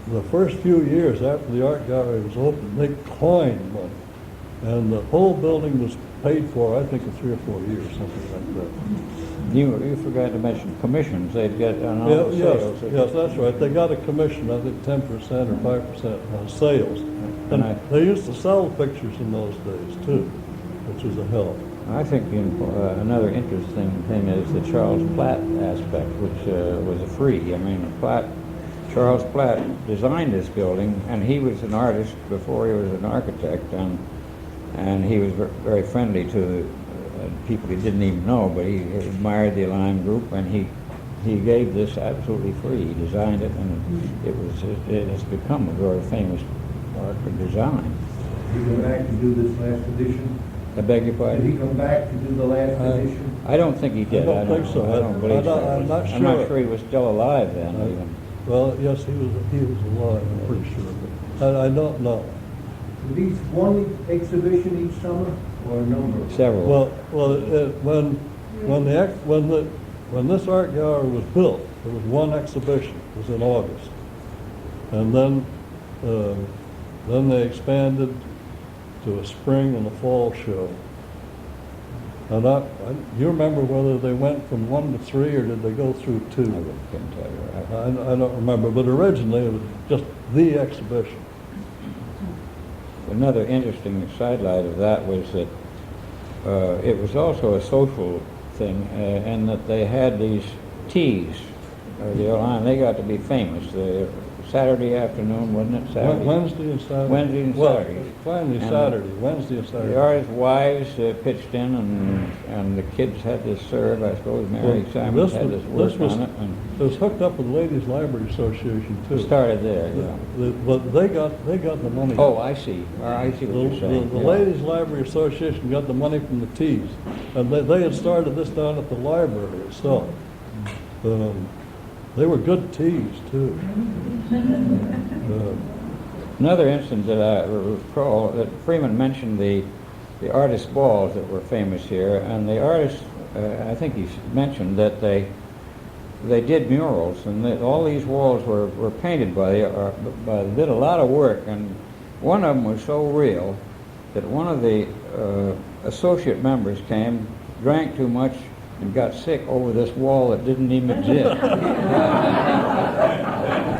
the first few years after the art gallery was opened, they coined money. And the whole building was paid for, I think, in 3 or 4 years, something like that. You forgot to mention commissions they'd get on all the sales. Yes, that's right. They got a commission, I think 10% or 5% on sales. And they used to sell pictures in those days, too, which was a help. I think another interesting thing is the Charles Platt aspect, which was a free. I mean, Charles Platt designed this building, and he was an artist before he was an architect, and he was very friendly to people he didn't even know, but he admired the Lyme group, and he gave this absolutely free. He designed it, and it has become a very famous art for design. Did he go back to do this last edition? I beg your Did pardon? he come back to do the last edition? I don't think he did. I don't think so. I don't believe so. I'm not sure. I'm not sure he was still alive then, even. Well, yes, he was alive, I'm pretty sure, but I don't know. Were these one exhibition each summer, or a number? Several. When this art gallery was built, there was one exhibition. It was in August, and then they expanded to a spring and a fall show. And you remember whether they went from 1 to 3 or did they go through 2? I couldn't tell you. I don't remember, but originally it was just the exhibition. Another interesting sidelight of that was that it was also a social thing, and that they had these teas. They got to be famous. The Saturday afternoon, wasn't it? Saturday? Wednesday and Saturday. Wednesday and Saturday. Well, finally Saturday. Wednesday and Saturday. The artists' wives pitched in, and the kids had this serve. I suppose Mary Simons had this work on it. And it was hooked up with the Ladies Library Association too. Started there, yeah. But they got the money. Oh, I see. I see what you're saying. The Ladies Library Association got the money from the teas, and they had started this down at the library itself. They were good teas too. Another instance that I recall, that Freeman mentioned the artist balls that were famous here, and the artists, I think he mentioned that they did murals, and all these walls were painted did a lot of work, and one of them was so real that one of the associate members came, drank too much, and got sick over this wall that didn't even exist.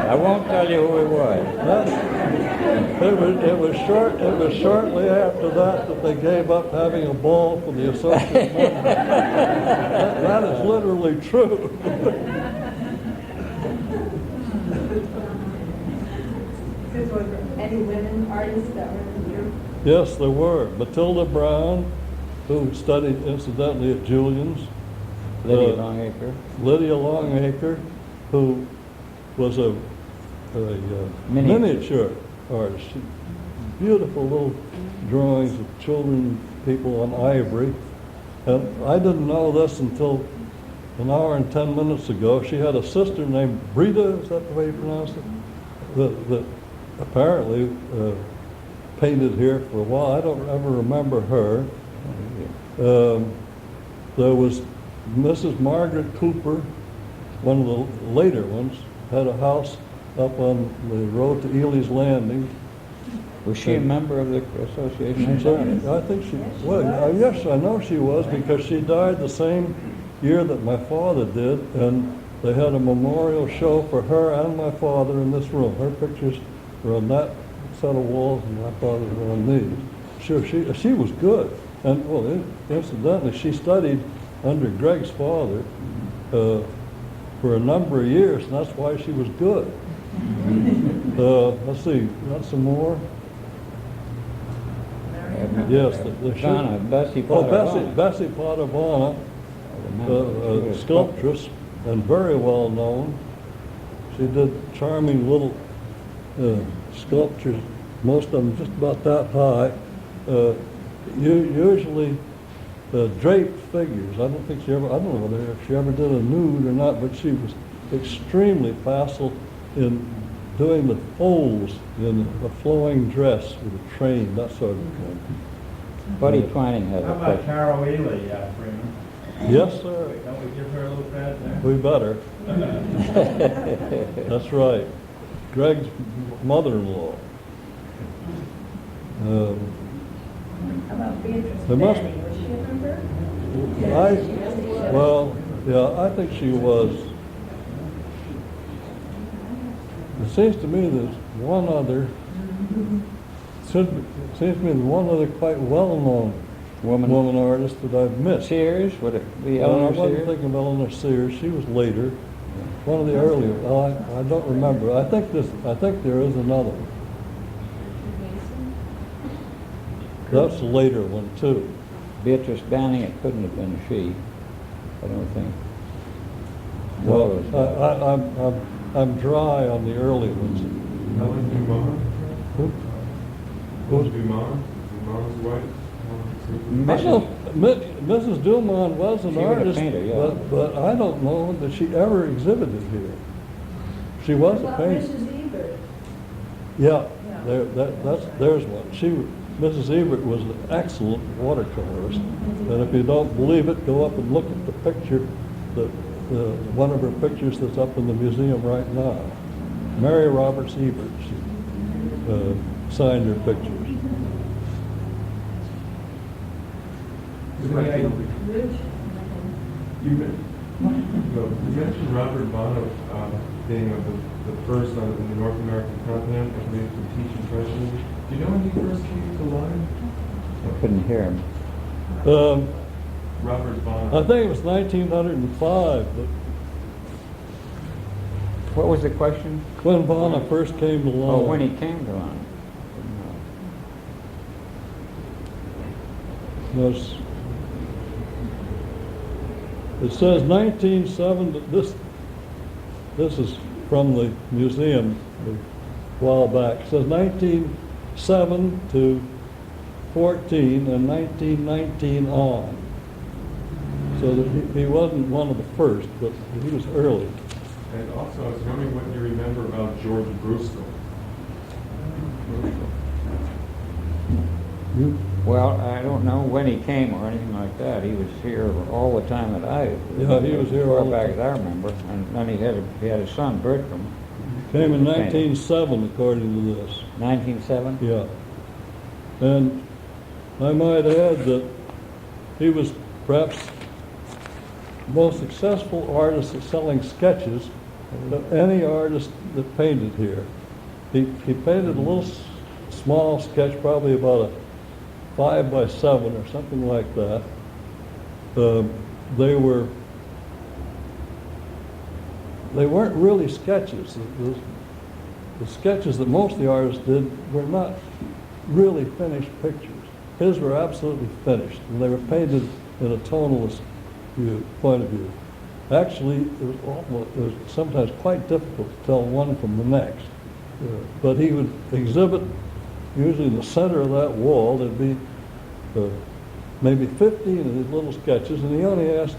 I won't tell you who it was. It was shortly after that they gave up having a ball for the associate members. That is literally true. Were there any women artists that were here? Yes, there were. Matilda Brown, who studied incidentally at Julian's. Lydia Longacre. Lydia Longacre, who was a miniature artist. Beautiful little drawings of children, people on ivory. And I didn't know this until an hour and 10 minutes ago. She had a sister named Brita, is that the way you pronounce it? That apparently painted here for a while. I don't ever remember her. There was Mrs. Margaret Cooper, one of the later ones, had a house up on the road to Ely's Landing. Was she a member of the association? I think she was. Yes, I know she was, because she died the same year that my father did, and they had a memorial show for her and my father in this room. Her pictures were on that set of walls, and my father's were on these. Sure, she was good. And, well, incidentally, she studied under Greg's father for a number of years, and that's why she was good. Let's see, got some more? Yes, Bessie Potter. Bessie Potter Vonnoh, sculptress, and very well known. She did charming little sculptures, most of them just about that high. usually draped figures. I don't think she ever, I don't know whether she ever did a nude or not, but she was extremely facile in doing the folds in a flowing dress with a train, that sort of thing. Buddy Twining has How a about picture. Carol Ely, Freeman? Yes, sir. Don't we give her a little credit there? We better. That's right. Greg's mother-in-law. How about Beatrice There must- Benny? Was she a member? Well, yeah, I think she was. It seems to me there's one other, seems to me there's one other quite well-known woman artist that I've missed. Sears? Would it be I Eleanor wasn't Sears? thinking of Eleanor Sears. She was later. One of the earlier. I don't remember. I think there is another one. That's a later one too. Beatrice Banning, it couldn't have been she, I don't think. Well, I'm dry on the early ones. Helen Dumont? Who? Helen Dumont? Dumont's wife? Mrs. Dumont was an She was a artist, painter, yeah. but I don't know that she ever exhibited here. She was a What about painter. Mrs. Ebert? Yeah, there's one. Mrs. Ebert was an excellent watercolorist, and if you don't believe it, go up and look at the picture, one of her pictures that's up in the museum right now. Mary Roberts Ebert signed her pictures. You mentioned Robert Vonnoh being the first in the North American continent, I believe, to teach Impressionism. Do you know when he first came to Lyme? I couldn't hear him. Robert Vonnoh. I think it was 1905, but What was the question? when Vonnoh first came to Lyme. Oh, when he came to Lyme. It says 1907, but this is from the museum a while back. It says 1907 to 14 and 1919 on. So that he wasn't one of the first, but he was early. And also, I was wondering what you remember about George Brewster. Well, I don't know when he came or anything like that. He was here all the time that Yeah, he was here as far all the back time. as I remember. And then he had his son, Bertram. Came in 1907, according to this. 1907? Yeah. And I might add that he was perhaps the most successful artist at selling sketches of any artist that painted here. He painted a little small sketch, probably about a 5 by 7 or something like that. They weren't really sketches. The sketches that most of the artists did were not really finished pictures. His were absolutely finished, and they were painted in a tonalist point of view. Actually, it was sometimes quite difficult to tell one from the next. But he would exhibit, usually in the center of that wall, there'd be maybe 15 of these little sketches, and he only asked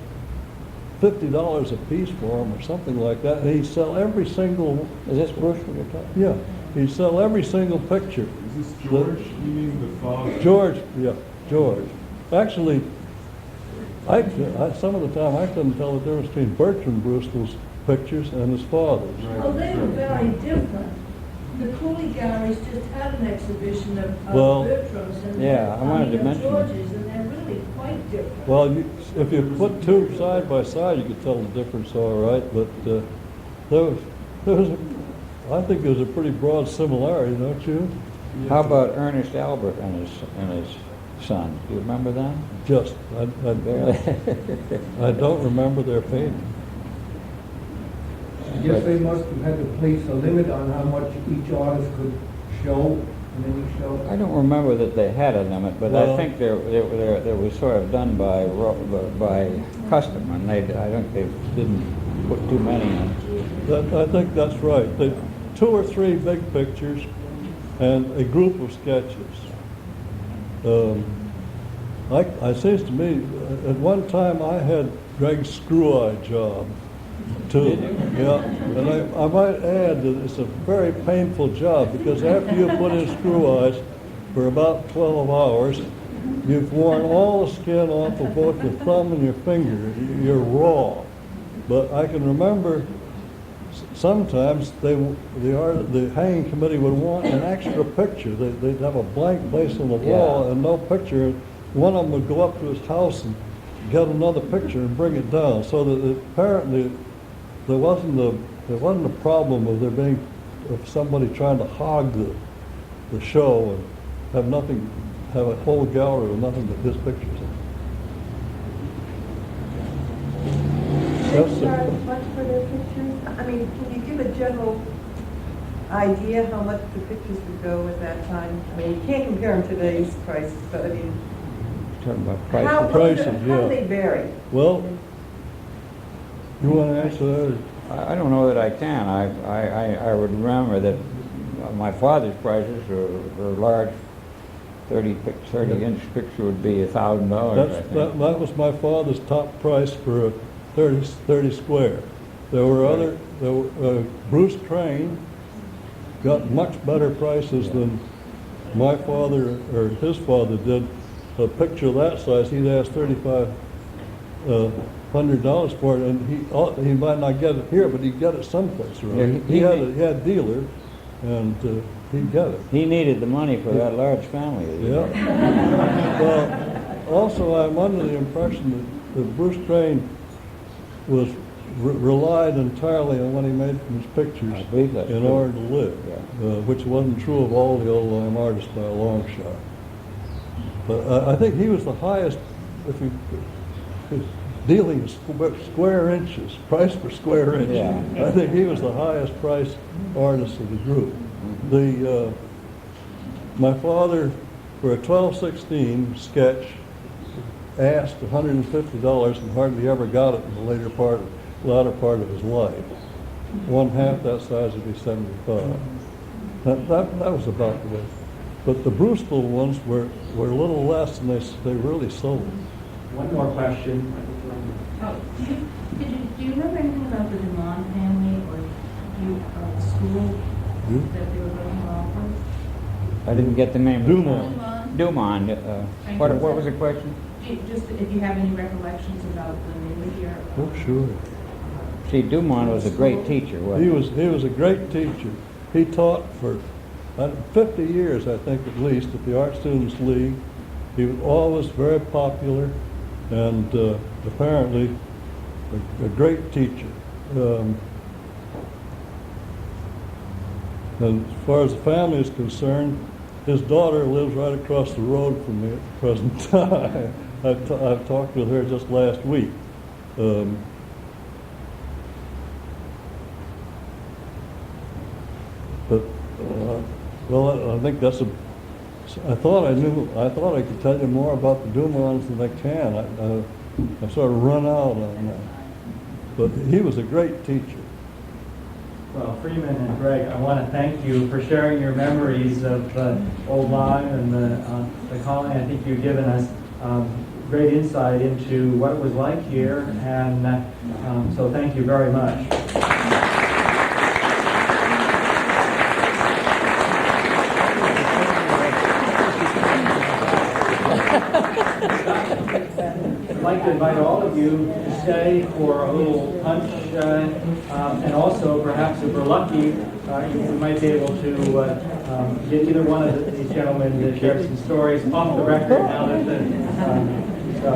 $50 a piece for them or something like that, and he'd sell every single... Is this Bruce you're talking? Yeah, he'd sell every single picture. Is this George? You mean the father? George, yeah, George. Actually, some of the time I couldn't tell the difference between Bertram Brewster's pictures and his father's. Well, they were very different. The Cooley Galleries just had an exhibition of Bertram's and yeah, I wanted to mention that. George's, and they're really quite different. Well, if you put two side by side, you could tell the difference all right, but I think there's a pretty broad similarity, don't you? How about Ernest Albert and his son? Do you remember them? I don't remember their painting. I guess they must have had to place a limit on how much each artist could show in any show. I don't remember that they had a limit, but I think they was sort of done by custom, and I think they didn't put too many in. I think that's right. 2 or 3 big pictures and a group of sketches. It seems to me, at one time I had Greg's screw-eye job, too. Yeah, and I might add that it's a very painful job because after you put in screw-eyes for about 12 hours, you've worn all the skin off of both your thumb and your finger. You're raw. But I can remember sometimes the hanging committee would want an extra picture. They'd have a blank place on the wall and no picture. One of them would go up to his house and get another picture and bring it down. So that apparently there wasn't a problem of of somebody trying to hog the show and have a whole gallery with nothing but his pictures. Do they charge much for their pictures? I mean, can you give a general idea how much the pictures would go at that time? I mean, you can't compare them to today's prices, but I mean, Talking about price. how do they vary? Well, you want to answer that? I don't know that I can. I would remember that my father's prices were large. 30-inch picture would be $1,000. I think. That was my father's top price for a 30 square. There were Bruce Crane got much better prices than my father or his father did. A picture of that size, he'd ask $3,500 for it, and he might not get it here, but he'd get it someplace. Right? He had a dealer, and he'd get it. He needed the money for that large family. Yeah. Well, also I'm under the impression that Bruce Crane was relied entirely on what he made from his pictures in order to live, which wasn't true of all the Old Lyme artists by a long shot. But I think he was the highest, if you dealing in square inches, price per square inch. Yeah. I think he was the highest priced artist of the group. My father, for a 12/16 sketch, asked $150 and hardly ever got it in the latter part of his life. One half that size would be $75. That was about the way. But the Brewster ones were a little less, and they really sold. One more question. Oh, do you remember anything about the Dumont family or the school that they were going along with? I didn't get the name. Dumont. Dumont. What was the question? Just if you have any recollections about when they were here. Oh, sure. See, Dumont was a great teacher, wasn't he? He was a great teacher. He taught for 50 years, I think, at least, at the Art Students League. He was always very popular and apparently a great teacher. And as far as the family is concerned, his daughter lives right across the road from me at the present time. I've talked with her just last week. Well, I think that's I thought I could tell you more about the Dumonts than I can. I sort of run out on that. But he was a great teacher. Well, Freeman and Greg, I want to thank you for sharing your memories of Old Lyme and the colony. I think you've given us great insight into what it was like here, and so thank you very much. I'd like to invite all of you to stay for a little punch, and also perhaps if we're lucky, we might be able to get either one of these gentlemen to share some stories off the record now that so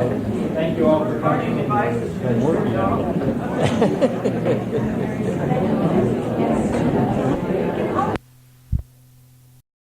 thank you all for coming.